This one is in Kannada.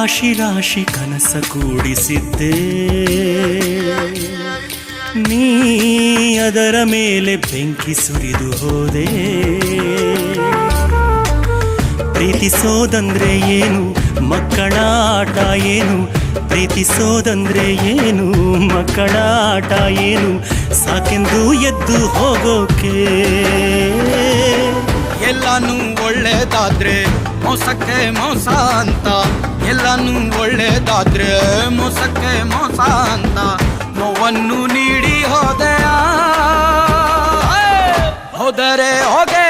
ರಾಶಿ ರಾಶಿ ಕನಸ ಕೂಡಿಸಿದ್ದೆ, ನೀ ಅದರ ಮೇಲೆ ಬೆಂಕಿ ಸುರಿದು ಹೋದೆ. ಪ್ರೀತಿಸೋದಂದ್ರೆ ಏನು, ಮಕ್ಕಳ ಆಟ ಏನು, ಪ್ರೀತಿಸೋದಂದ್ರೆ ಏನು, ಮಕ್ಕಳ ಆಟ ಏನು, ಸಾಕೆಂದು ಎದ್ದು ಹೋಗೋಕೆ. ಎಲ್ಲಾನು ಒಳ್ಳೇದಾದ್ರೆ ಮೋಸಕ್ಕೆ ಮೋಸ ಅಂತ, ಎಲ್ಲಾನು ಒಳ್ಳೇದಾದ್ರೆ ಮೋಸಕ್ಕೆ ಮೋಸ ಅಂತ ನೋವನ್ನು ನೀಡಿ ಹೋದೆ. ಹೋದರೆ ಹೋಗೆ